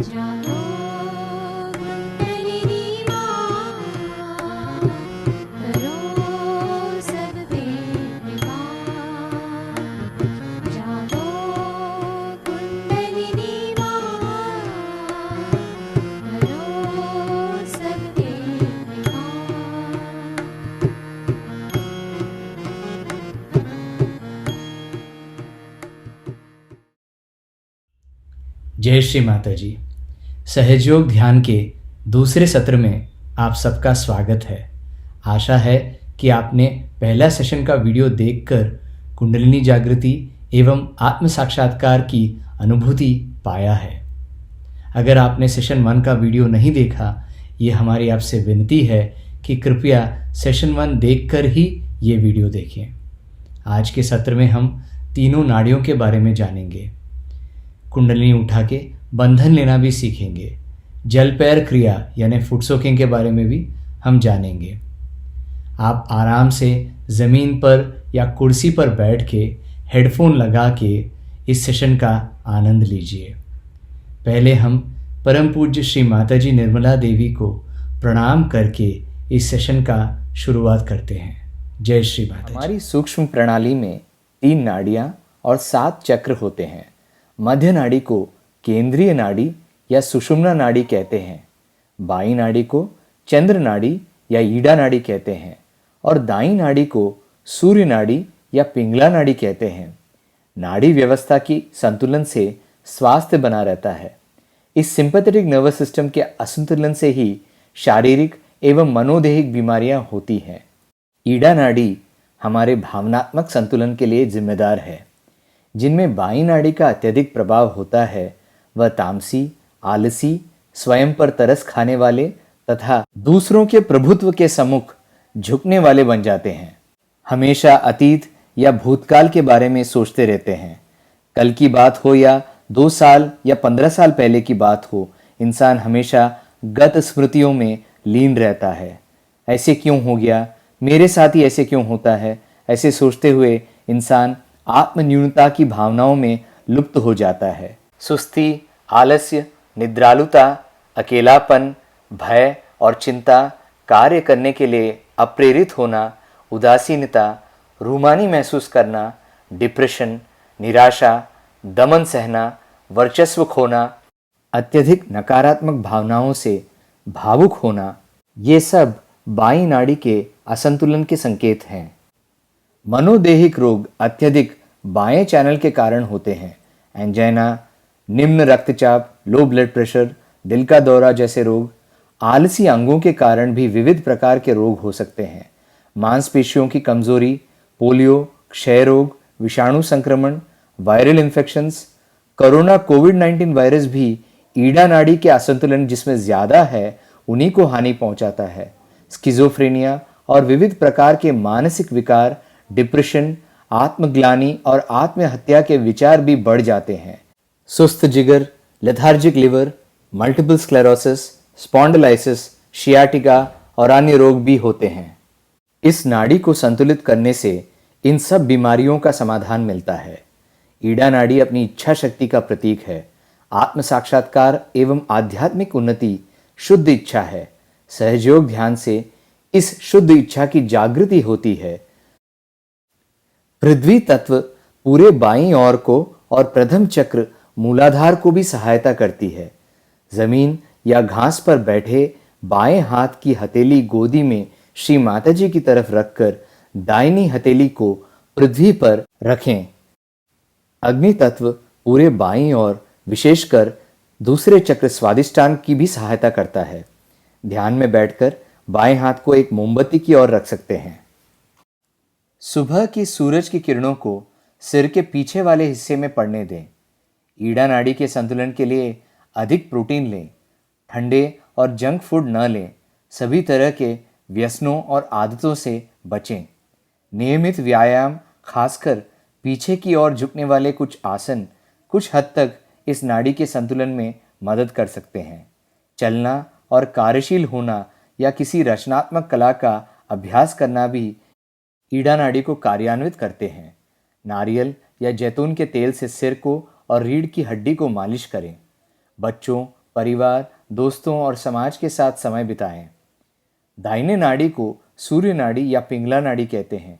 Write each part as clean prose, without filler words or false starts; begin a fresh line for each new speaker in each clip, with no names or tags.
जागो कुंडलिनी माँ, करो सब पे कृपा। जागो कुंडलिनी माँ, करो सब पे कृपा।
जय श्री माता जी। सहजयोग ध्यान के दूसरे सत्र में आप सबका स्वागत है। आशा है कि आपने पहला सेशन का वीडियो देखकर कुंडलिनी जागृति एवं आत्म साक्षात्कार की अनुभूति पाया है। अगर आपने सेशन 1 का वीडियो नहीं देखा, ये हमारी आपसे विनती है कि कृपया सेशन 1 देखकर ही ये वीडियो देखें। आज के सत्र में हम तीनों नाड़ियों के बारे में जानेंगे। कुंडलिनी उठा के बंधन लेना भी सीखेंगे। जल पैर क्रिया यानी फुट सोकिंग के बारे में भी हम जानेंगे। आप आराम से ज़मीन पर या कुर्सी पर बैठ के हेडफोन लगा के इस सेशन का आनंद लीजिए। पहले हम परम पूज्य श्री माता जी निर्मला देवी को प्रणाम करके इस सेशन का शुरुआत करते हैं। जय श्री माता जी।
हमारी सूक्ष्म प्रणाली में 3 नाड़ियाँ और 7 चक्र होते हैं। मध्य नाड़ी को केंद्रीय नाड़ी या सुषुम्ना नाड़ी कहते हैं। बाईं नाड़ी को चंद्र नाड़ी या ईड़ा नाड़ी कहते हैं और दाईं नाड़ी को सूर्य नाड़ी या पिंगला नाड़ी कहते हैं। नाड़ी व्यवस्था की संतुलन से स्वास्थ्य बना रहता है। इस सिंपैथेटिक नर्वस सिस्टम के असंतुलन से ही शारीरिक एवं मनोदेहिक बीमारियां होती हैं। ईड़ा नाड़ी हमारे भावनात्मक संतुलन के लिए जिम्मेदार है। जिनमें बाईं नाड़ी का अत्यधिक प्रभाव होता है वह तामसी, आलसी, स्वयं पर तरस खाने वाले तथा दूसरों के प्रभुत्व के सम्मुख झुकने वाले बन जाते हैं। हमेशा अतीत या भूतकाल के बारे में सोचते रहते हैं। कल की बात हो या 2 साल या 15 साल पहले की बात हो, इंसान हमेशा गत स्मृतियों में लीन रहता है। ऐसे क्यों हो गया, मेरे साथ ही ऐसे क्यों होता है, ऐसे सोचते हुए इंसान आत्मन्यूनता की भावनाओं में लुप्त हो जाता है। सुस्ती, आलस्य, निद्रालुता, अकेलापन, भय और चिंता, कार्य करने के लिए अप्रेरित होना, उदासीनता, रूमानी महसूस करना, डिप्रेशन, निराशा, दमन सहना, वर्चस्व खोना, अत्यधिक नकारात्मक भावनाओं से भावुक होना, ये सब बाईं नाड़ी के असंतुलन के संकेत हैं। मनोदेहिक रोग अत्यधिक बाएं चैनल के कारण होते हैं। एंजाइना, निम्न रक्तचाप, लो ब्लड प्रेशर, दिल का दौरा जैसे रोग, आलसी अंगों के कारण भी विविध प्रकार के रोग हो सकते हैं। मांसपेशियों की कमजोरी, पोलियो, क्षय रोग, विषाणु संक्रमण, वायरल इन्फेक्शंस, कोरोना कोविड-19 वायरस भी ईड़ा नाड़ी के असंतुलन जिसमें ज्यादा है उन्हीं को हानि पहुंचाता है। स्किज़ोफ्रेनिया और विविध प्रकार के मानसिक विकार, डिप्रेशन, आत्मग्लानि और आत्महत्या के विचार भी बढ़ जाते हैं। सुस्त जिगर, lethargic liver, multiple sclerosis, spondylosis, sciatica और अन्य रोग भी होते हैं। इस नाड़ी को संतुलित करने से इन सब बीमारियों का समाधान मिलता है। ईड़ा नाड़ी अपनी इच्छा शक्ति का प्रतीक है। आत्म साक्षात्कार एवं आध्यात्मिक उन्नति शुद्ध इच्छा है। सहजयोग ध्यान से इस शुद्ध इच्छा की जागृति होती है। पृथ्वी तत्व पूरे बाईं ओर को और प्रथम चक्र मूलाधार को भी सहायता करती है। जमीन या घास पर बैठे बाएं हाथ की हथेली गोदी में श्री माता जी की तरफ रखकर दाहिनी हथेली को पृथ्वी पर रखें। अग्नि तत्व पूरे बाईं ओर विशेषकर दूसरे चक्र स्वादिष्टान की भी सहायता करता है। ध्यान में बैठकर बाएं हाथ को एक मोमबत्ती की ओर रख सकते हैं। सुबह की सूरज की किरणों को सिर के पीछे वाले हिस्से में पड़ने दें। ईड़ा नाड़ी के संतुलन के लिए अधिक प्रोटीन लें। ठंडे और जंक फूड न लें। सभी तरह के व्यसनों और आदतों से बचें। नियमित व्यायाम, खासकर पीछे की ओर झुकने वाले कुछ आसन कुछ हद तक इस नाड़ी के संतुलन में मदद कर सकते हैं। चलना और कार्यशील होना या किसी रचनात्मक कला का अभ्यास करना भी ईड़ा नाड़ी को कार्यान्वित करते हैं। नारियल या जैतून के तेल से सिर को और रीढ़ की हड्डी को मालिश करें। बच्चों, परिवार, दोस्तों और समाज के साथ समय बिताएं। दाहिने नाड़ी को सूर्य नाड़ी या पिंगला नाड़ी कहते हैं।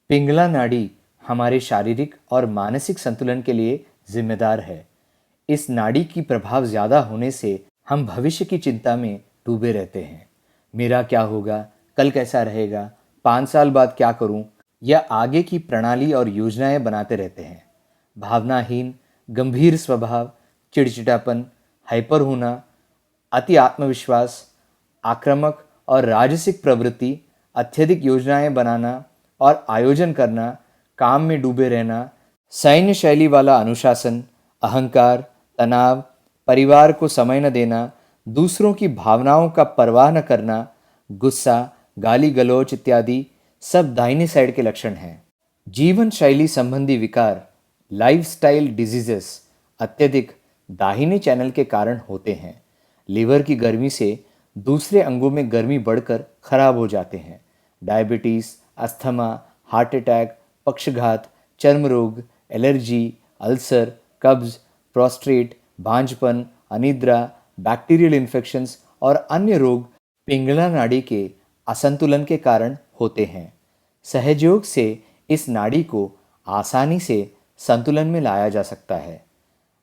पिंगला नाड़ी हमारे शारीरिक और मानसिक संतुलन के लिए जिम्मेदार है। इस नाड़ी की प्रभाव ज़्यादा होने से हम भविष्य की चिंता में डूबे रहते हैं। मेरा क्या होगा, कल कैसा रहेगा, 5 साल बाद क्या करूं, या आगे की प्रणाली और योजनाएं बनाते रहते हैं। भावनाहीन, गंभीर स्वभाव, चिड़चिड़ापन, हाइपर होना, अति आत्मविश्वास, आक्रामक और राजसिक प्रवृत्ति, अत्यधिक योजनाएं बनाना और आयोजन करना, काम में डूबे रहना, सैन्य शैली वाला अनुशासन, अहंकार, तनाव, परिवार को समय न देना, दूसरों की भावनाओं का परवाह न करना, गुस्सा, गाली गलौज इत्यादि सब दाहिने साइड के लक्षण हैं। जीवन शैली संबंधी विकार, लाइफस्टाइल डिजीजेस अत्यधिक दाहिने चैनल के कारण होते हैं। लीवर की गर्मी से दूसरे अंगों में गर्मी बढ़कर खराब हो जाते हैं। डायबिटीज़, अस्थमा, हार्ट अटैक, पक्षघात, चर्म रोग, एलर्जी, अल्सर, कब्ज, प्रोस्टेट, बांझपन, अनिद्रा, बैक्टीरियल इन्फेक्शंस और अन्य रोग पिंगला नाड़ी के असंतुलन के कारण होते हैं। सहयोग से इस नाड़ी को आसानी से संतुलन में लाया जा सकता है।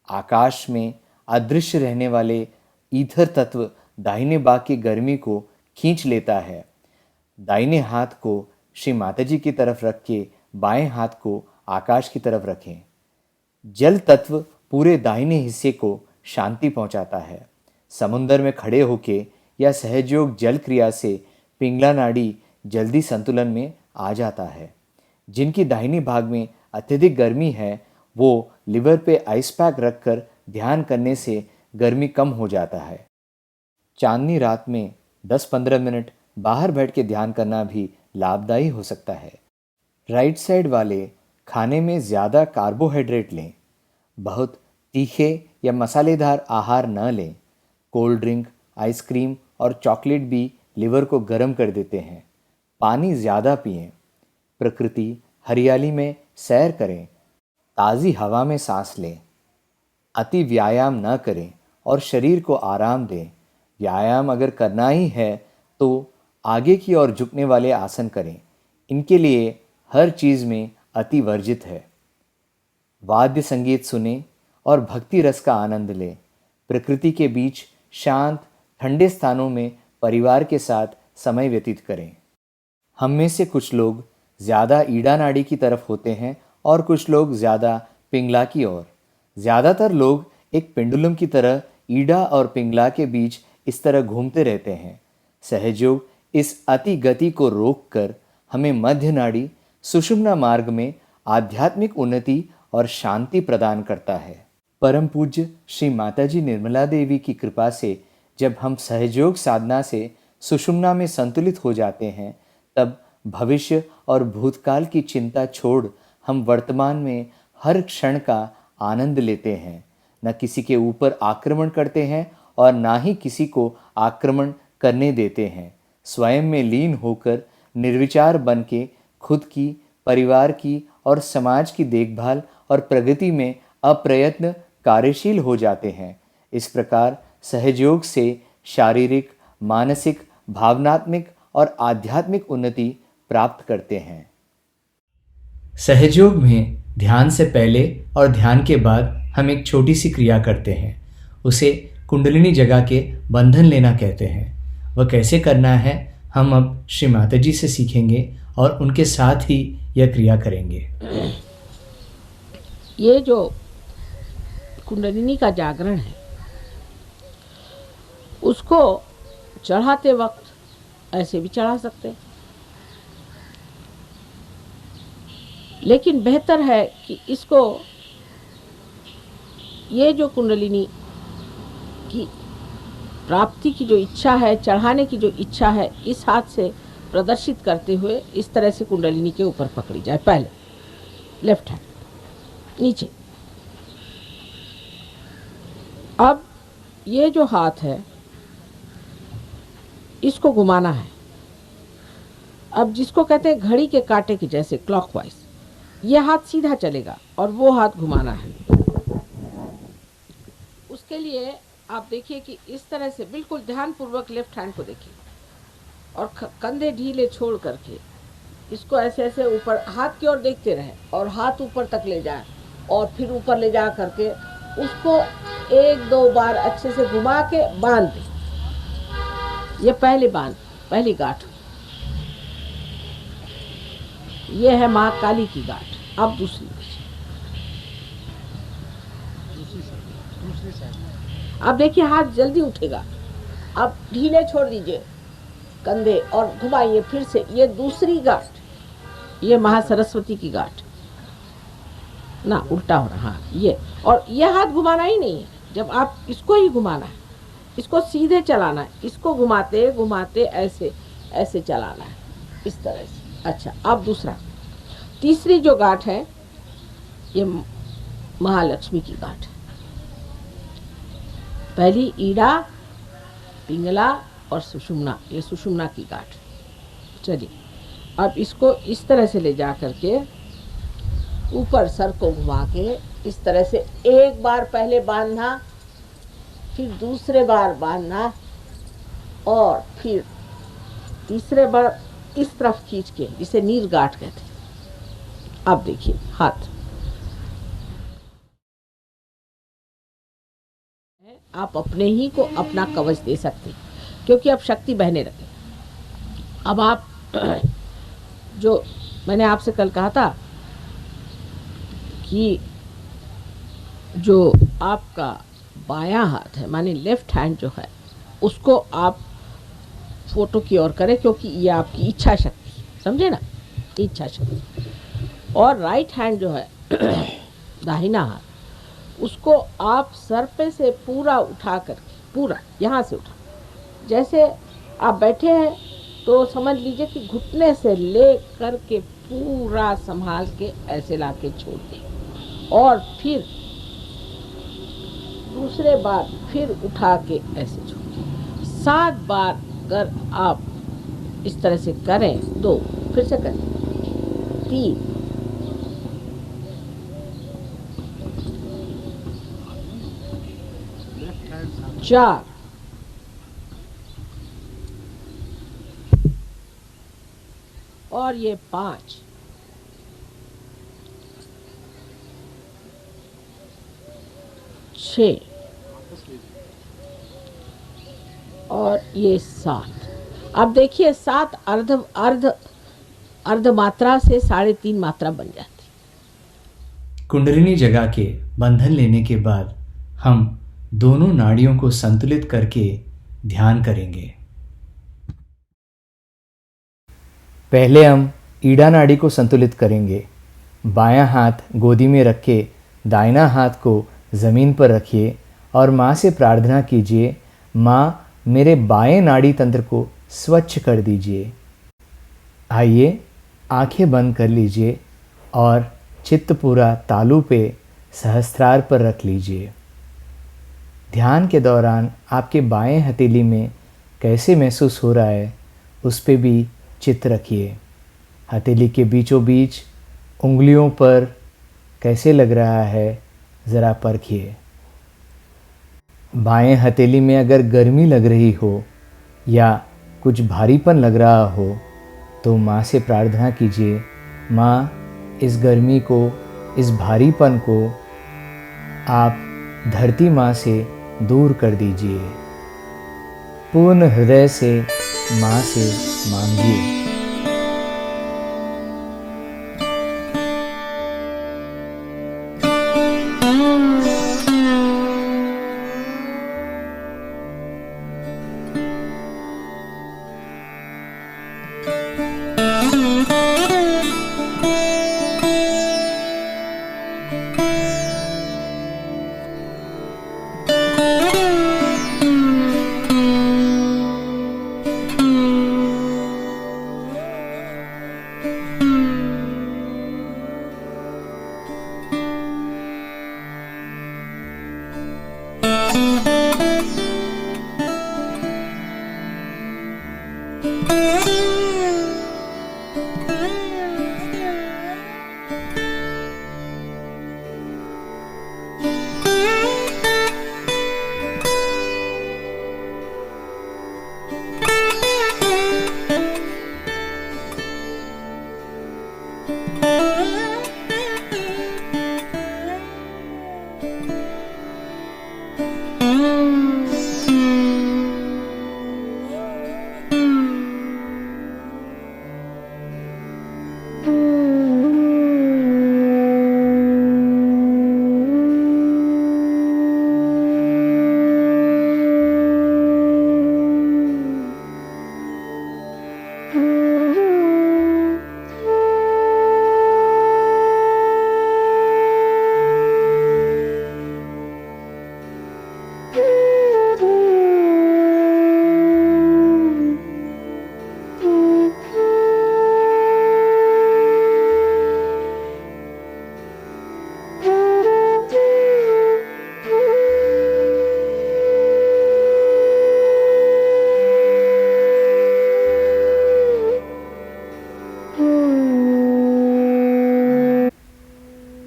आकाश में अदृश्य रहने वाले ईथर तत्व दाहिने बाग की गर्मी को खींच लेता है। दाहिने हाथ को श्री माताजी की तरफ रख के बाएं हाथ को आकाश की तरफ रखें। जल तत्व पूरे दाहिने हिस्से को शांति पहुंचाता है। समुंदर में खड़े होके या सहयोग जल क्रिया से पिंगला नाड़ी जल्दी संतुलन में आ जाता है। जिनकी दाहिनी भाग में अत्यधिक गर्मी है वो लिवर पे आइस पैक रखकर ध्यान करने से गर्मी कम हो जाता है। चांदनी रात में 10-15 मिनट बाहर बैठ के ध्यान करना भी लाभदायी हो सकता है। राइट साइड वाले खाने में ज़्यादा कार्बोहाइड्रेट लें। बहुत तीखे या मसालेदार आहार न लें। कोल्ड ड्रिंक, आइसक्रीम और चॉकलेट भी लिवर को गर्म कर देते हैं। पानी ज़्यादा पिएं। प्रकृति, हरियाली में सैर करें। ताज़ी हवा में सांस लें। अति व्यायाम न करें और शरीर को आराम दें। व्यायाम अगर करना ही है तो आगे की ओर झुकने वाले आसन करें। इनके लिए हर चीज़ में अति वर्जित है। वाद्य संगीत सुने और भक्ति रस का आनंद लें। प्रकृति के बीच शांत ठंडे स्थानों में परिवार के साथ समय व्यतीत करें। हम में से कुछ लोग ज़्यादा ईड़ा नाड़ी की तरफ होते हैं और कुछ लोग ज़्यादा पिंगला की ओर। ज़्यादातर लोग एक पेंडुलम की तरह ईड़ा और पिंगला के बीच इस तरह घूमते रहते हैं। सहयोग इस अति गति को रोककर हमें मध्य नाड़ी सुषुम्ना मार्ग में आध्यात्मिक उन्नति और शांति प्रदान करता है। परम पूज्य श्री माताजी निर्मला देवी की कृपा से जब हम सहयोग साधना से सुषुम्ना में संतुलित हो जाते हैं तब भविष्य और भूतकाल की चिंता छोड़ हम वर्तमान में हर क्षण का आनंद लेते हैं। न किसी के ऊपर आक्रमण करते हैं और ना ही किसी को आक्रमण करने देते हैं। स्वयं में लीन होकर निर्विचार बन के खुद की, परिवार की और समाज की देखभाल और प्रगति में अप्रयत्न कार्यशील हो जाते हैं। इस प्रकार सहयोग से शारीरिक, मानसिक, भावनात्मक और आध्यात्मिक उन्नति प्राप्त करते हैं।
सहयोग में ध्यान से पहले और ध्यान के बाद हम एक छोटी सी क्रिया करते हैं। उसे कुंडलिनी जगह के बंधन लेना कहते हैं। वह कैसे करना है हम अब श्री माताजी से सीखेंगे और उनके साथ ही यह क्रिया करेंगे।
ये जो कुंडलिनी का जागरण है उसको चढ़ाते वक्त ऐसे भी चढ़ा सकते हैं, लेकिन बेहतर है कि इसको ये जो कुंडलिनी की प्राप्ति की जो इच्छा है, चढ़ाने की जो इच्छा है, इस हाथ से प्रदर्शित करते हुए इस तरह से कुंडलिनी के ऊपर पकड़ी जाए। पहले लेफ्ट हैंड नीचे। अब ये जो हाथ है इसको घुमाना है। अब जिसको कहते हैं घड़ी के कांटे के जैसे क्लॉकवाइज, ये हाथ सीधा चलेगा और वो हाथ घुमाना है। उसके लिए आप देखिए कि इस तरह से बिल्कुल ध्यानपूर्वक लेफ्ट हैंड को देखिए और कंधे ढीले छोड़ करके इसको ऐसे ऐसे ऊपर हाथ की ओर देखते रहे और हाथ ऊपर तक ले जाए और फिर ऊपर ले जा करके उसको 1-2 बार अच्छे से घुमा के बांध दें। ये पहली गांठ। ये है माँ काली की गांठ। अब दूसरी अब देखिए हाथ जल्दी उठेगा। अब ढीले छोड़ दीजिए कंधे और घुमाइए फिर से। ये दूसरी गांठ, ये महासरस्वती की गांठ ना, उल्टा हो रहा। हाँ, ये और ये हाथ घुमाना ही नहीं है, जब आप इसको ही घुमाना है, इसको सीधे चलाना है, इसको घुमाते घुमाते ऐसे ऐसे चलाना है, इस तरह से। अच्छा, अब दूसरा, तीसरी जो गांठ है ये महालक्ष्मी की गांठ है। पहली ईड़ा, पिंगला और सुषुम्ना, ये सुषुम्ना की गांठ। चलिए अब इसको इस तरह से ले जा करके ऊपर सर को घुमा के इस तरह से एक बार पहले बांधना, फिर दूसरे बार बांधना और फिर तीसरे बार इस तरफ खींच के, जिसे नील गांठ कहते हैं। अब देखिए हाथ, आप अपने ही को अपना कवच दे सकते, क्योंकि अब शक्ति बहने लगे। अब आप जो मैंने आपसे कल कहा था कि जो आपका बायां हाथ है, माने लेफ्ट हैंड जो है, उसको आप फोटो की ओर करें, क्योंकि ये आपकी इच्छा शक्ति, समझे ना, इच्छा शक्ति। और राइट हैंड जो है दाहिना हाथ, उसको आप सर पे से पूरा उठा करके, पूरा यहाँ से उठा, जैसे आप बैठे हैं तो समझ लीजिए कि घुटने से ले कर के पूरा संभाल के ऐसे ला के छोड़ दें और फिर दूसरे बार फिर उठा के ऐसे छोड़ दें। 7 बार अगर आप इस तरह से करें, 2 फिर से करें, 3, 4, और ये 5, 6 और ये 7। अब देखिए 7 अर्ध मात्रा से 3.5 मात्रा बन जाती।
कुंडलिनी जगा के बंधन लेने के बाद हम दोनों नाड़ियों को संतुलित करके ध्यान करेंगे।
पहले हम ईड़ा नाड़ी को संतुलित करेंगे। बायां हाथ गोदी में रखे दाहिना हाथ को ज़मीन पर रखिए और माँ से प्रार्थना कीजिए, माँ मेरे बाएं नाड़ी तंत्र को स्वच्छ कर दीजिए। आइए आंखें बंद कर लीजिए और चित्त पूरा तालु पे सहस्त्रार पर रख लीजिए। ध्यान के दौरान आपके बाएं हथेली में कैसे महसूस हो रहा है, उस पे भी चित्त रखिए। हथेली के बीचों बीच उंगलियों पर कैसे लग रहा है, ज़रा परखिए। बाएं हथेली में अगर गर्मी लग रही हो या कुछ भारीपन लग रहा हो तो माँ से प्रार्थना कीजिए, माँ इस गर्मी को, इस भारीपन को आप धरती माँ से दूर कर दीजिए। पूर्ण हृदय से माँ से मांगिए।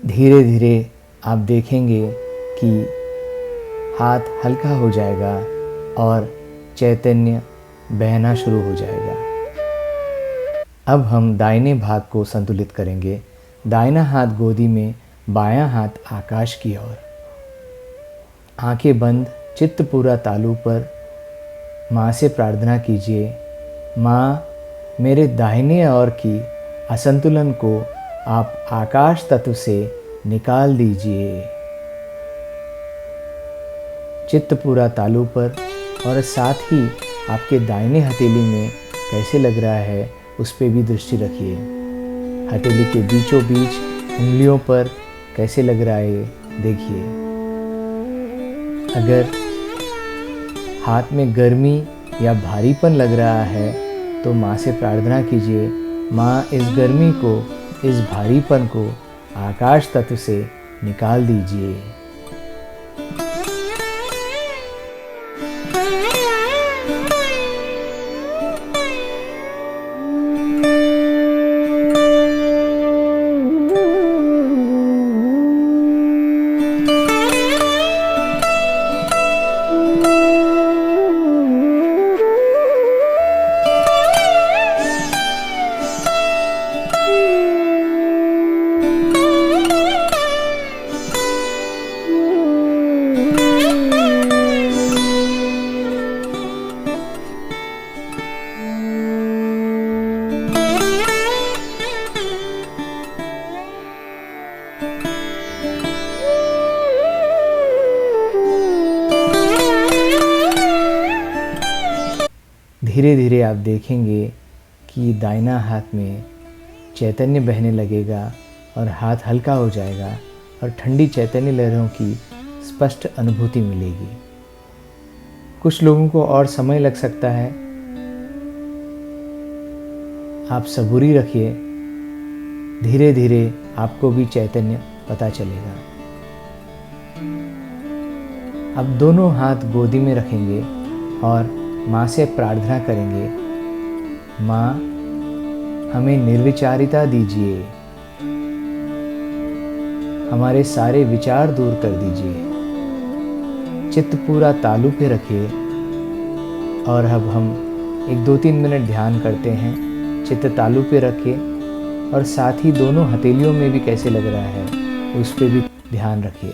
धीरे धीरे आप देखेंगे कि हाथ हल्का हो जाएगा और चैतन्य बहना शुरू हो जाएगा। अब हम दाहिने भाग को संतुलित करेंगे। दाहिना हाथ गोदी में, बायां हाथ आकाश की ओर। आंखें बंद, चित्त पूरा तालू पर। माँ से प्रार्थना कीजिए, माँ मेरे दाहिने ओर की असंतुलन को आप आकाश तत्व से निकाल दीजिए। चित्त पूरा तालू पर और साथ ही आपके दाहिने हथेली में कैसे लग रहा है उस पर भी दृष्टि रखिए। हथेली के बीचों बीच उंगलियों पर कैसे लग रहा है देखिए। अगर हाथ में गर्मी या भारीपन लग रहा है तो माँ से प्रार्थना कीजिए, माँ इस गर्मी को, इस भारीपन को आकाश तत्व से निकाल दीजिए। धीरे धीरे आप देखेंगे कि दाहिना हाथ में चैतन्य बहने लगेगा और हाथ हल्का हो जाएगा और ठंडी चैतन्य लहरों की स्पष्ट अनुभूति मिलेगी। कुछ लोगों को और समय लग सकता है, आप सबूरी रखिए, धीरे धीरे आपको भी चैतन्य पता चलेगा। अब दोनों हाथ गोदी में रखेंगे और माँ से प्रार्थना करेंगे, माँ हमें निर्विचारिता दीजिए, हमारे सारे विचार दूर कर दीजिए। चित्त पूरा तालू पे रखिए और अब हम 1-2-3 मिनट ध्यान करते हैं। चित्त तालू पे रखिए और साथ ही दोनों हथेलियों में भी कैसे लग रहा है उस पर भी ध्यान रखिए।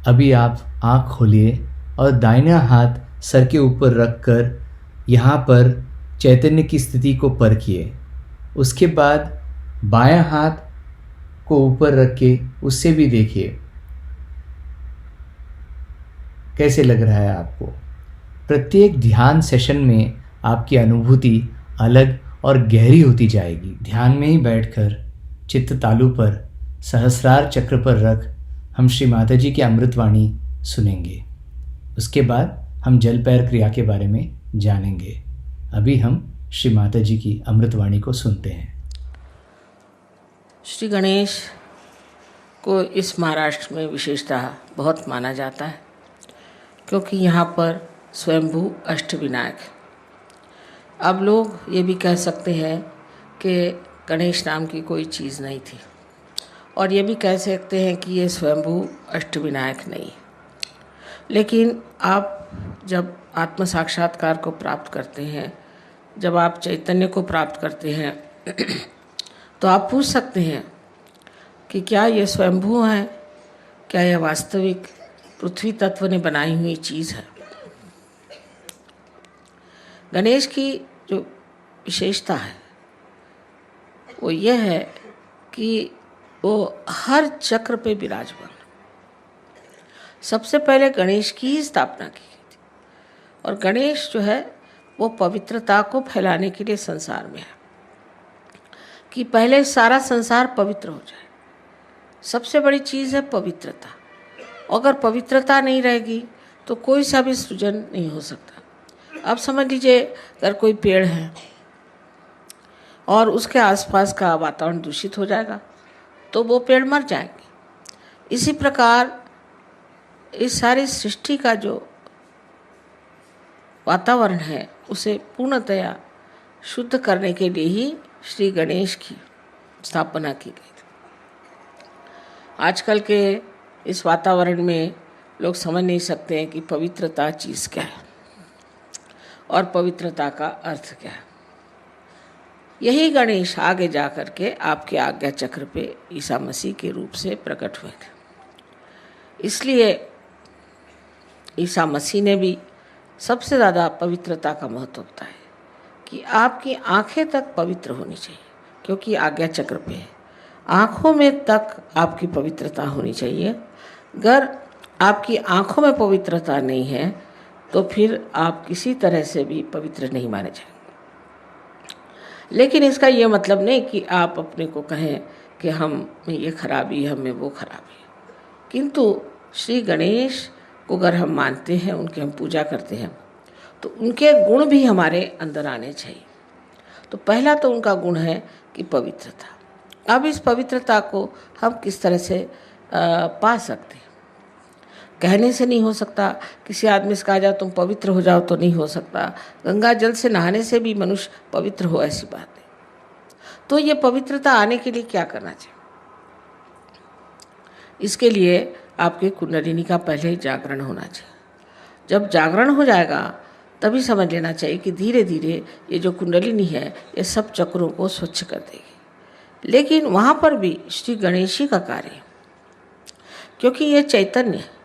अभी आप आँख खोलिए और दाहिना हाथ सर के ऊपर रखकर यहाँ पर चैतन्य की स्थिति को परखिए। उसके बाद बायां हाथ को ऊपर रख के उससे भी देखिए कैसे लग रहा है आपको। प्रत्येक ध्यान सेशन में आपकी अनुभूति अलग और गहरी होती जाएगी। ध्यान में ही बैठकर चित्त तालु पर सहस्रार चक्र पर रख हम श्री माता जी की अमृतवाणी सुनेंगे। उसके बाद हम जल पैर क्रिया के बारे में जानेंगे। अभी हम श्री माता जी की अमृतवाणी को सुनते हैं।
श्री गणेश को इस महाराष्ट्र में विशेषतः बहुत माना जाता है, क्योंकि यहाँ पर स्वयंभू अष्टविनायक है। अब लोग ये भी कह सकते हैं कि गणेश नाम की कोई चीज़ नहीं थी, और ये भी कह सकते हैं कि ये स्वयंभू अष्टविनायक नहीं। लेकिन आप जब आत्म साक्षात्कार को प्राप्त करते हैं, जब आप चैतन्य को प्राप्त करते हैं, तो आप पूछ सकते हैं कि क्या ये स्वयंभू है, क्या यह वास्तविक पृथ्वी तत्व ने बनाई हुई चीज़ है। गणेश की जो विशेषता है वो यह है कि वो हर चक्र पे विराजमान। सबसे पहले गणेश की ही स्थापना की गई थी, और गणेश जो है वो पवित्रता को फैलाने के लिए संसार में है, कि पहले सारा संसार पवित्र हो जाए। सबसे बड़ी चीज़ है पवित्रता। अगर पवित्रता नहीं रहेगी तो कोई सा भी सृजन नहीं हो सकता। अब समझ लीजिए, अगर कोई पेड़ है और उसके आसपास का वातावरण दूषित हो जाएगा तो वो पेड़ मर जाएंगे। इसी प्रकार इस सारी सृष्टि का जो वातावरण है उसे पूर्णतया शुद्ध करने के लिए ही श्री गणेश की स्थापना की गई थी। आजकल के इस वातावरण में लोग समझ नहीं सकते हैं कि पवित्रता चीज़ क्या है और पवित्रता का अर्थ क्या है। यही गणेश आगे जा कर के आपके आज्ञा चक्र पे ईसा मसीह के रूप से प्रकट हुए थे। इसलिए ईसा मसीह ने भी सबसे ज़्यादा पवित्रता का महत्व बताया कि आपकी आंखें तक पवित्र होनी चाहिए, क्योंकि आज्ञा चक्र पे है। आँखों में तक आपकी पवित्रता होनी चाहिए। अगर आपकी आँखों में पवित्रता नहीं है तो फिर आप किसी तरह से भी पवित्र नहीं माने जाएंगे। लेकिन इसका ये मतलब नहीं कि आप अपने को कहें कि हम में ये खराबी है, हमें वो खराबी है। किंतु श्री गणेश को अगर हम मानते हैं, उनकी हम पूजा करते हैं, तो उनके गुण भी हमारे अंदर आने चाहिए। तो पहला तो उनका गुण है कि पवित्रता। अब इस पवित्रता को हम किस तरह से पा सकते हैं? कहने से नहीं हो सकता। किसी आदमी से कहा जाए तुम पवित्र हो जाओ तो नहीं हो सकता। गंगा जल से नहाने से भी मनुष्य पवित्र हो, ऐसी बात नहीं। तो ये पवित्रता आने के लिए क्या करना चाहिए? इसके लिए आपके कुंडलिनी का पहले जागरण होना चाहिए। जब जागरण हो जाएगा तभी समझ लेना चाहिए कि धीरे धीरे ये जो कुंडलिनी है ये सब चक्रों को स्वच्छ कर देगी। लेकिन वहाँ पर भी श्री गणेश जी का कार्य है, क्योंकि ये चैतन्य है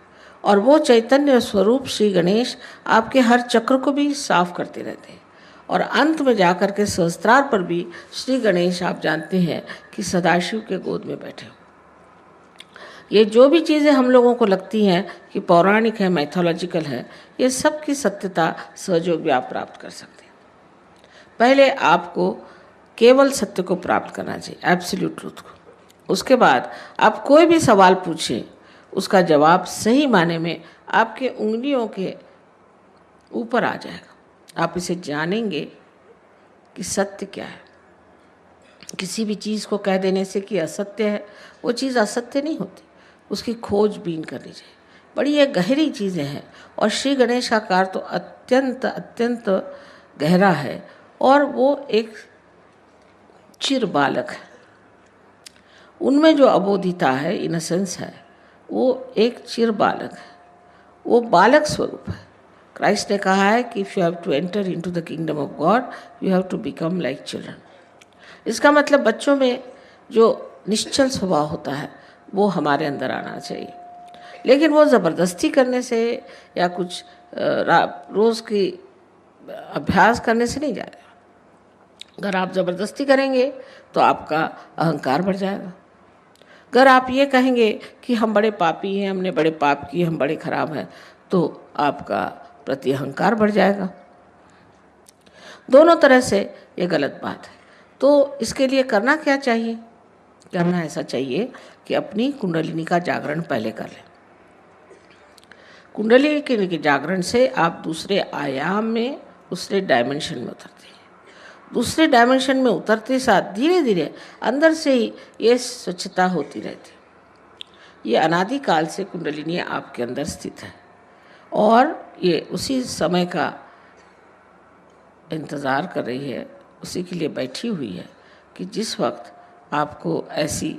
और वो चैतन्य स्वरूप श्री गणेश आपके हर चक्र को भी साफ करते रहते हैं। और अंत में जाकर के सहस्त्रार पर भी श्री गणेश आप जानते हैं कि सदाशिव के गोद में बैठे हो। ये जो भी चीज़ें हम लोगों को लगती हैं कि पौराणिक है, मैथोलॉजिकल है, ये सब की सत्यता सहयोग भी आप प्राप्त कर सकते हैं। पहले आपको केवल सत्य को प्राप्त करना चाहिए, एब्सोल्यूट ट्रूथ को। उसके बाद आप कोई भी सवाल पूछें, उसका जवाब सही माने में आपके उंगलियों के ऊपर आ जाएगा। आप इसे जानेंगे कि सत्य क्या है। किसी भी चीज़ को कह देने से कि असत्य है, वो चीज़ असत्य नहीं होती, उसकी खोजबीन करनी चाहिए। बड़ी ये गहरी चीज़ें हैं और श्री गणेश का कार्य तो अत्यंत अत्यंत गहरा है। और वो एक चिर बालक है, उनमें जो अबोधिता है, इनोसेंस है, वो एक चिर बालक है, वो बालक स्वरूप है। क्राइस्ट ने कहा है कि if you have to enter into the kingdom of God you have to become like children. इसका मतलब बच्चों में जो निश्चल स्वभाव होता है वो हमारे अंदर आना चाहिए। लेकिन वो ज़बरदस्ती करने से या कुछ रोज़ की अभ्यास करने से नहीं जाएगा। अगर आप ज़बरदस्ती करेंगे तो आपका अहंकार बढ़ जाएगा। अगर आप ये कहेंगे कि हम बड़े पापी हैं, हमने बड़े पाप किए, हम बड़े खराब हैं, तो आपका प्रति अहंकार बढ़ जाएगा। दोनों तरह से ये गलत बात है। तो इसके लिए करना क्या चाहिए? करना ऐसा चाहिए कि अपनी कुंडलिनी का जागरण पहले कर लें। कुंडलिनी के जागरण से आप दूसरे आयाम में, दूसरे डायमेंशन में उतरते हैं। दूसरे डायमेंशन में उतरते साथ धीरे धीरे अंदर से ही ये स्वच्छता होती रहती है। ये अनादिकाल से कुंडलिनी आपके अंदर स्थित है और ये उसी समय का इंतज़ार कर रही है, उसी के लिए बैठी हुई है कि जिस वक्त आपको ऐसी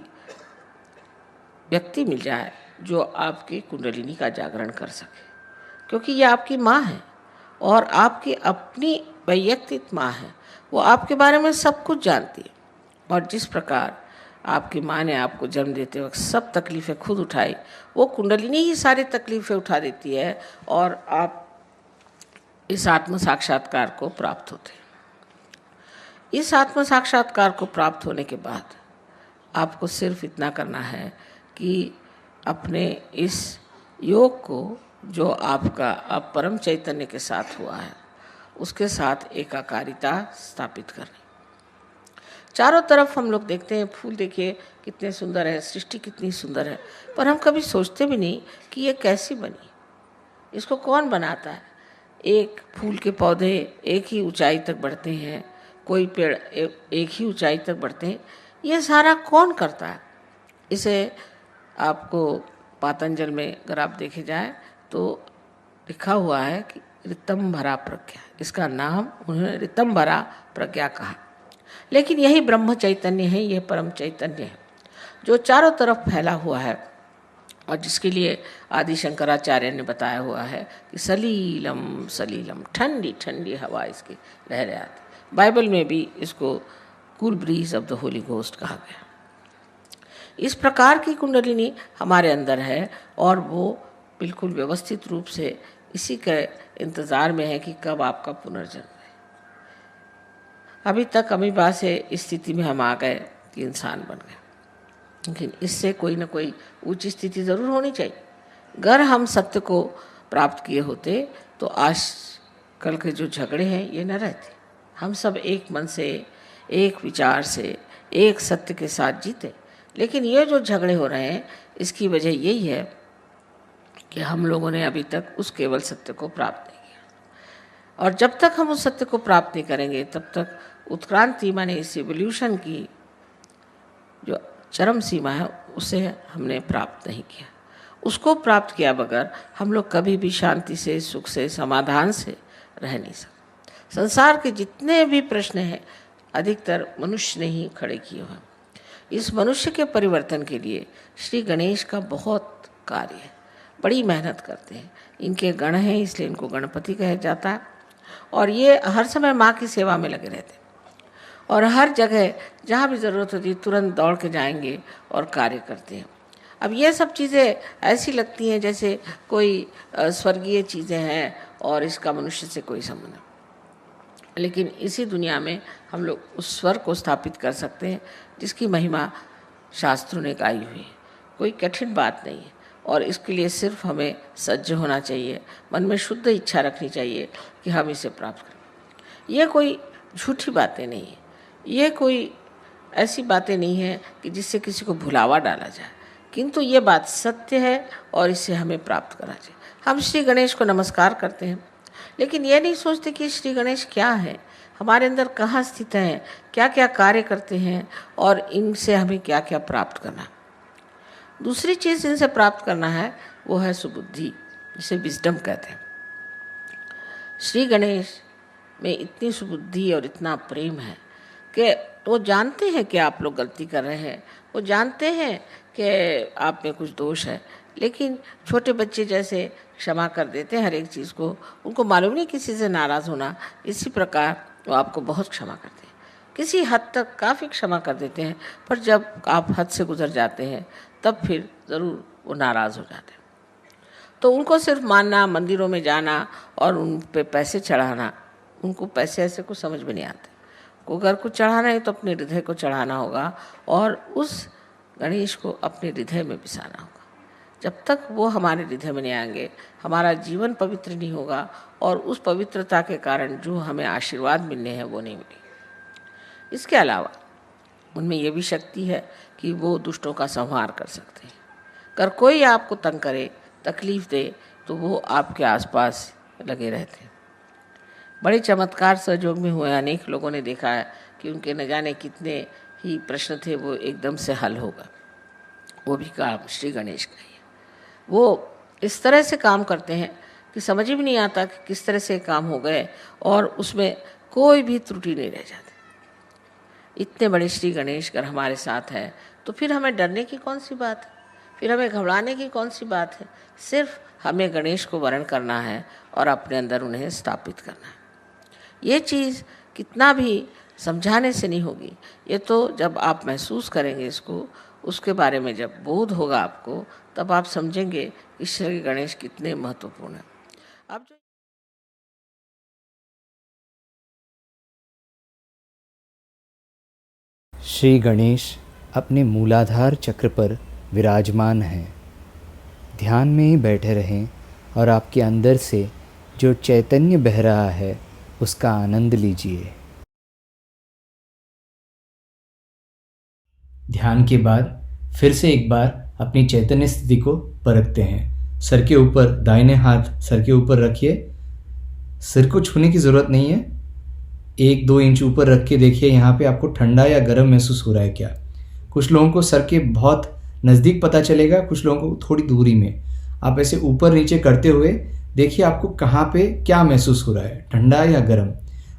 व्यक्ति मिल जाए जो आपकी कुंडलिनी का जागरण कर सके, क्योंकि ये आपकी माँ है और आपकी अपनी वैयक्तिक माँ है। वो आपके बारे में सब कुछ जानती है और जिस प्रकार आपकी माँ ने आपको जन्म देते वक्त सब तकलीफ़ें खुद उठाई, वो कुंडलिनी ही सारी तकलीफ़ें उठा देती है और आप इस आत्म साक्षात्कार को प्राप्त होते हैं। इस आत्म साक्षात्कार को प्राप्त होने के बाद आपको सिर्फ इतना करना है कि अपने इस योग को जो आपका अब परम चैतन्य के साथ हुआ है उसके साथ एकाकारिता स्थापित करनी। चारों तरफ हम लोग देखते हैं, फूल देखिए कितने सुंदर है, सृष्टि कितनी सुंदर है, पर हम कभी सोचते भी नहीं कि ये कैसी बनी, इसको कौन बनाता है। एक फूल के पौधे एक ही ऊंचाई तक बढ़ते हैं, कोई पेड़ एक ही ऊंचाई तक बढ़ते हैं, ये सारा कौन करता है? इसे आपको पातंजल में अगर आप देखे जाए तो लिखा हुआ है कि ऋतंभरा प्रज्ञा, इसका नाम उन्होंने ऋतंभरा प्रज्ञा कहा। लेकिन यही ब्रह्म चैतन्य है, यह परम चैतन्य है जो चारों तरफ फैला हुआ है और जिसके लिए आदि शंकराचार्य ने बताया हुआ है कि सलीलम सलीलम, ठंडी ठंडी हवा इसकी लहरें आती। बाइबल में भी इसको cool bridge of the Holi ghost कहा गया। इस प्रकार की कुंडलिनी हमारे अंदर है और वो बिल्कुल व्यवस्थित रूप से इसी के इंतज़ार में है कि कब आपका पुनर्जन्म है। अभी तक अमीबा से इस स्थिति में हम आ गए कि इंसान बन गए, लेकिन इससे कोई ना कोई ऊंची स्थिति ज़रूर होनी चाहिए। अगर हम सत्य को प्राप्त किए होते तो आज कल के जो झगड़े हैं ये न रहते। हम सब एक मन से, एक विचार से, एक सत्य के साथ जीते। लेकिन ये जो झगड़े हो रहे हैं इसकी वजह यही है कि हम लोगों ने अभी तक उस केवल सत्य को प्राप्त नहीं किया। और जब तक हम उस सत्य को प्राप्त नहीं करेंगे तब तक उत्क्रांति माने इस एवोल्यूशन की जो चरम सीमा है उसे हमने प्राप्त नहीं किया। उसको प्राप्त किया बगैर हम लोग कभी भी शांति से, सुख से, समाधान से रह नहीं सकते। संसार के जितने भी प्रश्न हैं अधिकतर मनुष्य ने ही खड़े किए हुए। इस मनुष्य के परिवर्तन के लिए श्री गणेश का बहुत कार्य है, बड़ी मेहनत करते हैं। इनके गण हैं इसलिए इनको गणपति कहा जाता है और ये हर समय माँ की सेवा में लगे रहते हैं और हर जगह जहाँ भी ज़रूरत होती है तुरंत दौड़ के जाएंगे और कार्य करते हैं। अब ये सब चीज़ें ऐसी लगती हैं जैसे कोई स्वर्गीय चीज़ें हैं और इसका मनुष्य से कोई संबंध नहीं, लेकिन इसी दुनिया में हम लोग उस स्वर को स्थापित कर सकते हैं जिसकी महिमा शास्त्रों ने गाई हुई है। कोई कठिन बात नहीं है और इसके लिए सिर्फ हमें सज्ज होना चाहिए, मन में शुद्ध इच्छा रखनी चाहिए कि हम इसे प्राप्त करें। ये कोई झूठी बातें नहीं है, ये कोई ऐसी बातें नहीं है कि जिससे किसी को भुलावा डाला जाए, किंतु ये बात सत्य है और इसे हमें प्राप्त करना चाहिए। हम श्री गणेश को नमस्कार करते हैं लेकिन ये नहीं सोचते कि श्री गणेश क्या है, हमारे अंदर कहाँ स्थित हैं, क्या क्या कार्य करते हैं और इनसे हमें क्या क्या प्राप्त करना। दूसरी चीज़ इनसे प्राप्त करना है वो है सुबुद्धि, जिसे विजडम कहते हैं। श्री गणेश में इतनी सुबुद्धि और इतना प्रेम है कि वो जानते हैं कि आप लोग गलती कर रहे हैं, वो जानते हैं कि आप में कुछ दोष है, लेकिन छोटे बच्चे जैसे क्षमा कर देते हैं हर एक चीज़ को। उनको मालूम नहीं किसी से नाराज़ होना, इसी प्रकार वो आपको बहुत क्षमा करते हैं, किसी हद तक काफ़ी क्षमा कर देते हैं, पर जब आप हद से गुजर जाते हैं तब फिर ज़रूर वो नाराज़ हो जाते हैं। तो उनको सिर्फ मानना, मंदिरों में जाना और उन पे पैसे चढ़ाना, उनको पैसे ऐसे कुछ समझ में नहीं आते। को अगर कुछ चढ़ाना है तो अपने हृदय को चढ़ाना होगा और उस गणेश को अपने हृदय में बिसाना होगा। जब तक वो हमारे हृदय में नहीं आएंगे, हमारा जीवन पवित्र नहीं होगा और उस पवित्रता के कारण जो हमें आशीर्वाद मिलने हैं वो नहीं मिलेंगे। इसके अलावा उनमें ये भी शक्ति है कि वो दुष्टों का संहार कर सकते हैं। अगर कोई आपको तंग करे, तकलीफ दे, तो वो आपके आसपास लगे रहते हैं। बड़े चमत्कार सहयोग में हुए, अनेक लोगों ने देखा है कि उनके न जाने कितने ही प्रश्न थे वो एकदम से हल होगा। वो भी काम श्री गणेश का ही है। वो इस तरह से काम करते हैं कि समझ ही नहीं आता कि किस तरह से काम हो गए और उसमें कोई भी त्रुटि नहीं रह जाती। इतने बड़े श्री गणेश अगर हमारे साथ है तो फिर हमें डरने की कौन सी बात है, फिर हमें घबराने की कौन सी बात है। सिर्फ हमें गणेश को वरण करना है और अपने अंदर उन्हें स्थापित करना है। ये चीज़ कितना भी समझाने से नहीं होगी, ये तो जब आप महसूस करेंगे इसको, उसके बारे में जब बोध होगा आपको, तब आप समझेंगे कि श्री गणेश कितने महत्वपूर्ण हैं। अब जो
श्री गणेश अपने मूलाधार चक्र पर विराजमान हैं। ध्यान में ही बैठे रहें और आपके अंदर से जो चैतन्य बह रहा है उसका आनंद लीजिए। ध्यान के बाद फिर से एक बार अपनी चैतन्य स्थिति को परखते हैं। सर के ऊपर, दाहिने हाथ सर के ऊपर रखिए। सिर को छूने की ज़रूरत नहीं है। 1-2 इंच ऊपर रख के देखिए यहाँ पे आपको ठंडा या गर्म महसूस हो रहा है क्या। कुछ लोगों को सर के बहुत नज़दीक पता चलेगा, कुछ लोगों को थोड़ी दूरी में। आप ऐसे ऊपर नीचे करते हुए देखिए आपको कहाँ पे क्या महसूस हो रहा है, ठंडा या गर्म।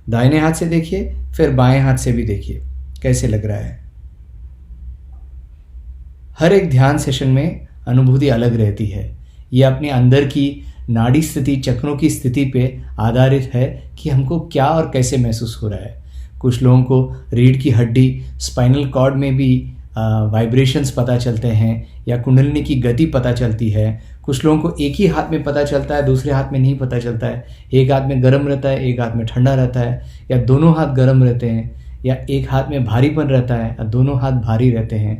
दाहिने हाथ से देखिए, फिर बाएं हाथ से भी देखिए कैसे लग रहा है। हर एक ध्यान सेशन में अनुभूति अलग रहती है। ये अपने अंदर की नाड़ी स्थिति, चक्रों की स्थिति पे आधारित है कि हमको क्या और कैसे महसूस हो रहा है। कुछ लोगों को रीढ़ की हड्डी, स्पाइनल कॉर्ड में भी वाइब्रेशंस पता चलते हैं या कुंडलिनी की गति पता चलती है। कुछ लोगों को एक ही हाथ में पता चलता है, दूसरे हाथ में नहीं पता चलता है। एक हाथ में गर्म रहता है, एक हाथ में ठंडा रहता है, या दोनों हाथ गर्म रहते हैं, या एक हाथ में भारीपन रहता है या दोनों हाथ भारी रहते हैं।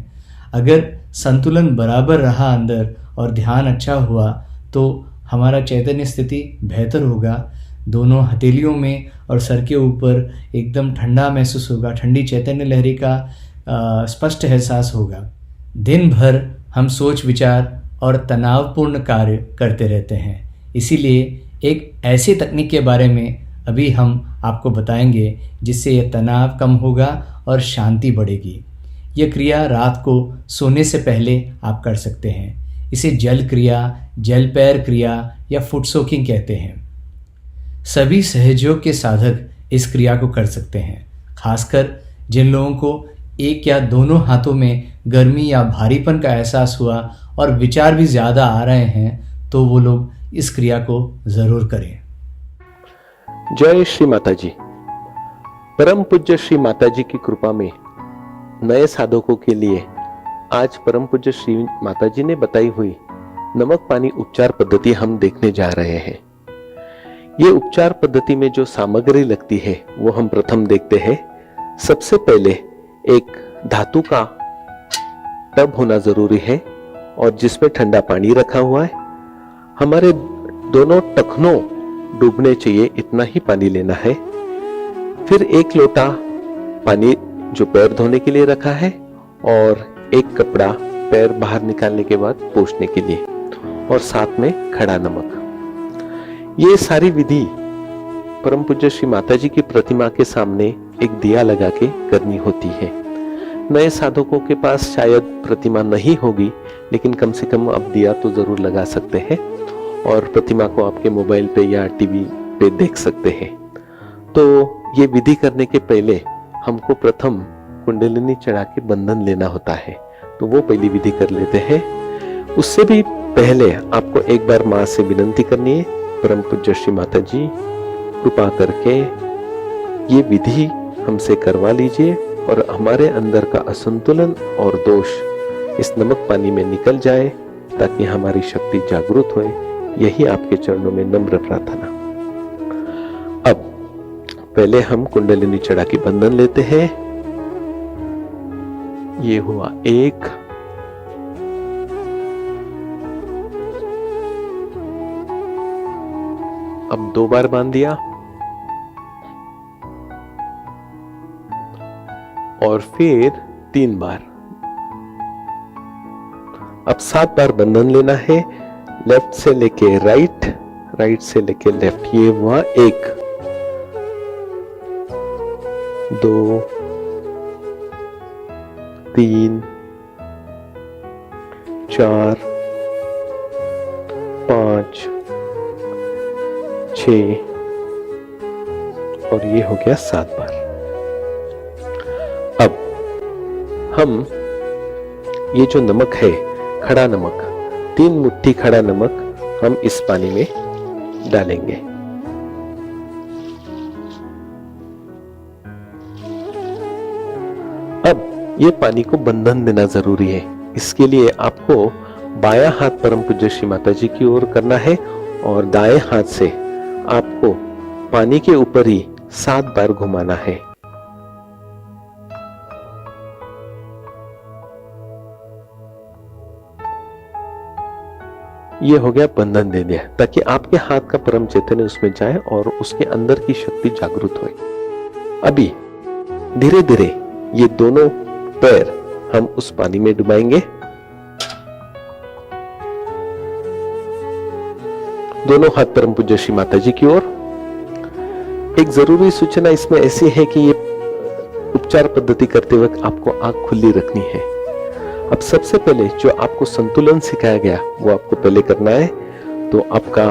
अगर संतुलन बराबर रहा अंदर और ध्यान अच्छा हुआ तो हमारा चैतन्य स्थिति बेहतर होगा। दोनों हथेलियों में और सर के ऊपर एकदम ठंडा महसूस होगा, ठंडी चैतन्य लहरी का स्पष्ट एहसास होगा। दिन भर हम सोच विचार और तनावपूर्ण कार्य करते रहते हैं, इसीलिए एक ऐसी तकनीक के बारे में अभी हम आपको बताएंगे जिससे यह तनाव कम होगा और शांति बढ़ेगी। यह क्रिया रात को सोने से पहले आप कर सकते हैं। इसे जल क्रिया, जल पैर क्रिया या फुट सोकिंग कहते हैं। सभी सहयोग के साधक इस क्रिया को कर सकते हैं। खासकर जिन लोगों को एक या दोनों हाथों में गर्मी या भारीपन का एहसास हुआ और विचार भी ज़्यादा आ रहे हैं तो वो लोग इस क्रिया को ज़रूर करें।
जय श्री माता जी। परम पूज्य श्री माता जी की कृपा में नए साधकों के लिए आज परम पूज्य श्री माता जी ने बताई हुई नमक पानी उपचार पद्धति हम देखने जा रहे हैं। ये उपचार पद्धति में जो सामग्री लगती है वो हम प्रथम देखते हैं। सबसे पहले एक धातु का टब होना जरूरी है और जिसमें ठंडा पानी रखा हुआ है। हमारे दोनों टखनों डूबने चाहिए, इतना ही पानी लेना है। फिर 1 लोटा पानी जो पैर धोने के लिए रखा है और एक कपड़ा पैर बाहर निकालने के बाद पोंछने के लिए, और साथ में खड़ा नमक। ये सारी विधि परम पूज्य श्री माता जी की प्रतिमा के सामने एक दिया लगा के करनी होती है। नए साधकों के पास शायद प्रतिमा नहीं होगी, लेकिन कम से कम आप दिया तो जरूर लगा सकते हैं और प्रतिमा को आपके मोबाइल पे या टीवी पे देख सकते हैं। तो ये विधि करने के पहले हमको प्रथम कुंडलिनी चढ़ा के बंधन लेना होता है, तो वो पहली विधि कर लेते हैं। उससे भी पहले आपको एक बार माँ से विनती करनी है, परम पूज्य श्री माता जी कृपा करके ये विधि हमसे करवा लीजिए और हमारे अंदर का असंतुलन और दोष इस नमक पानी में निकल जाए, ताकि हमारी शक्ति जागृत होए। यही आपके चरणों में नम्र प्रार्थना। अब पहले हम कुंडलिनी चढ़ा के बंधन लेते हैं। ये हुआ 1, अब 2 बार बांध दिया और फिर 3 बार। अब 7 बार बंधन लेना है, लेफ्ट से लेके राइट, राइट से लेके लेफ्ट। ये हुआ 1, 2, 3, 4, 5, 6 और ये हो गया 7 बार। अब हम ये जो नमक है, खड़ा नमक, 3 मुट्ठी खड़ा नमक हम इस पानी में डालेंगे। अब ये पानी को बंधन देना जरूरी है। इसके लिए आपको बायां हाथ परम पूज्य श्री माता जी की ओर करना है और दाएं हाथ से आपको पानी के ऊपर ही 7 बार घुमाना है। ये हो गया बंधन दे दिया, ताकि आपके हाथ का परम चैतन्य उसमें जाए और उसके अंदर की शक्ति जागृत हो। अभी धीरे धीरे ये दोनों पैर हम उस पानी में डुबाएंगे। दोनों हाथ परम पूज्य श्री माता जी की ओर। एक जरूरी सूचना इसमें ऐसी है कि ये उपचार पद्धति करते वक्त आपको आंख खुली रखनी है। अब सबसे पहले जो आपको संतुलन सिखाया गया वो आपको पहले करना है। तो आपका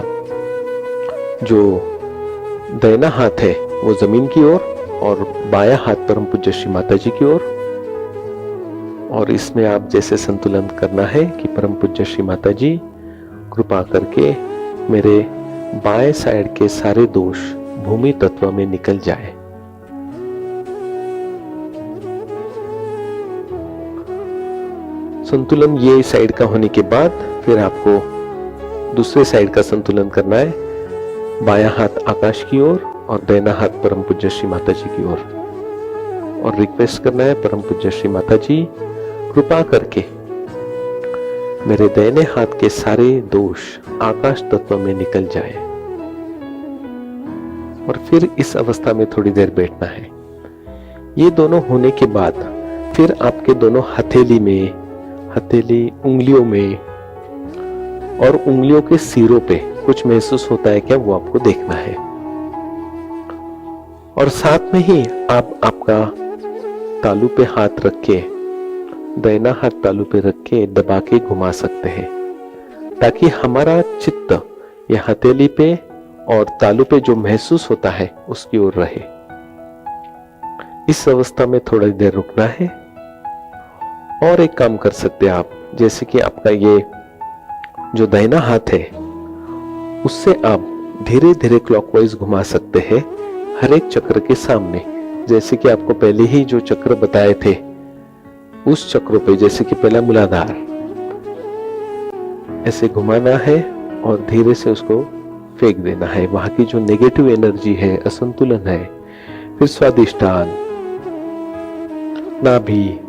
जो दाहिना हाथ है वो जमीन की ओर और बायां हाथ परम पूज्य श्री माता जी की ओर। और इसमें आप जैसे संतुलन करना है कि परम पूज्य श्री माता जी कृपा करके मेरे बाएं साइड के सारे दोष भूमि तत्व में निकल जाए। संतुलन ये साइड का होने के बाद फिर आपको दूसरे साइड का संतुलन करना है। बायां हाथ आकाश की ओर और दाहिना हाथ परम पूज्य श्री माता जी की ओर। और रिक्वेस्ट करना है, परम पूज्य श्री माता जी कृपा करके मेरे दाहिने हाथ के सारे दोष आकाश तत्व में निकल जाए। और फिर इस अवस्था में थोड़ी देर बैठना है। ये दोनों होने के बाद फिर आपके दोनों हथेली उंगलियों में और उंगलियों के सिरों पे कुछ महसूस होता है क्या, वो आपको देखना है। और साथ में ही आप आपका तालू पे हाथ रख के, दाहिना हाथ तालू पे रख के दबा के घुमा सकते हैं, ताकि हमारा चित्त ये हथेली पे और तालू पे जो महसूस होता है उसकी ओर रहे। इस अवस्था में थोड़ी देर रुकना है। और एक काम कर सकते हैं आप, जैसे कि आपका ये जो दाहिना हाथ है उससे आप धीरे धीरे क्लॉकवाइज घुमा सकते हैं हर एक चक्र के सामने। जैसे कि आपको पहले ही जो चक्र बताए थे उस चक्रों पे, जैसे कि पहला मूलाधार ऐसे घुमाना है और धीरे से उसको फेंक देना है। वहां की जो नेगेटिव एनर्जी है, असंतुलन है। फिर स्वादिष्टान, नाभि,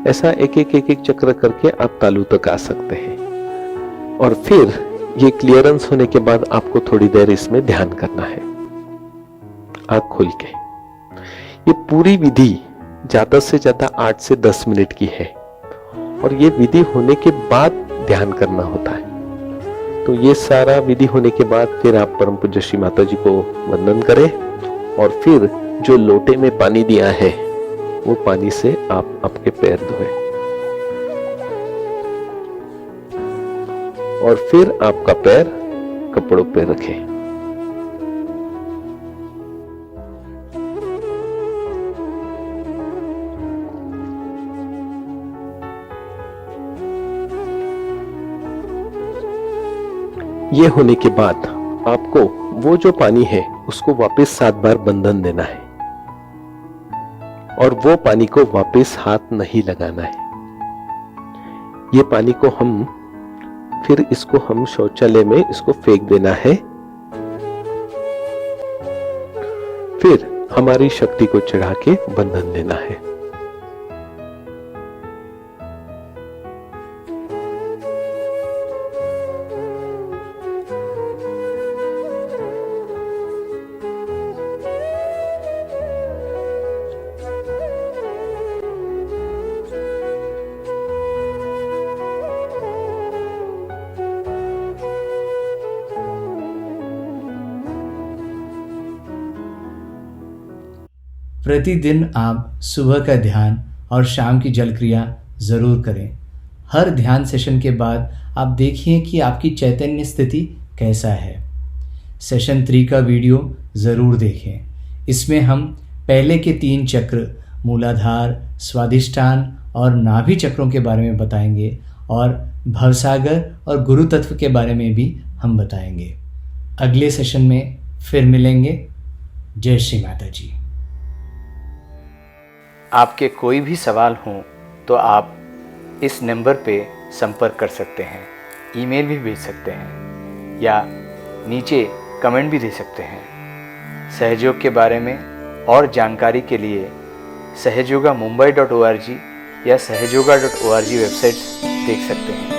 ऐसा एक एक चक्र करके आप तालू तक आ सकते हैं। और फिर ये क्लियरेंस होने के बाद आपको थोड़ी देर इसमें ध्यान करना है आंख खोल के। ये पूरी विधि ज्यादा से ज्यादा 8 से 10 मिनट की है और ये विधि होने के बाद ध्यान करना होता है। तो ये सारा विधि होने के बाद फिर आप परम पूज्य श्री माता जी को वंदन करें और फिर जो लोटे में पानी दिया है वो पानी से आप आपके पैर धोएं और फिर आपका पैर कपड़ों पे रखें। ये होने के बाद आपको वो जो पानी है उसको वापस 7 बार बंधन देना है और वो पानी को वापस हाथ नहीं लगाना है। ये पानी को हम फिर इसको हम शौचालय में इसको फेंक देना है। फिर हमारी शक्ति को चढ़ा के बंधन देना है।
प्रतिदिन आप सुबह का ध्यान और शाम की जल क्रिया ज़रूर करें। हर ध्यान सेशन के बाद आप देखिए कि आपकी चैतन्य स्थिति कैसा है। सेशन 3 का वीडियो ज़रूर देखें। इसमें हम पहले के 3 चक्र मूलाधार, स्वाधिष्ठान और नाभि चक्रों के बारे में बताएंगे और भवसागर और गुरु तत्व के बारे में भी हम बताएंगे। अगले सेशन में फिर मिलेंगे। जय श्री माता जी। आपके कोई भी सवाल हों तो आप इस नंबर पे संपर्क कर सकते हैं, ईमेल भी भेज सकते हैं या नीचे कमेंट भी दे सकते हैं। सहयोग के बारे में और जानकारी के लिए सहयोगा mumbai.org या सहयोगा.org वेबसाइट देख सकते हैं।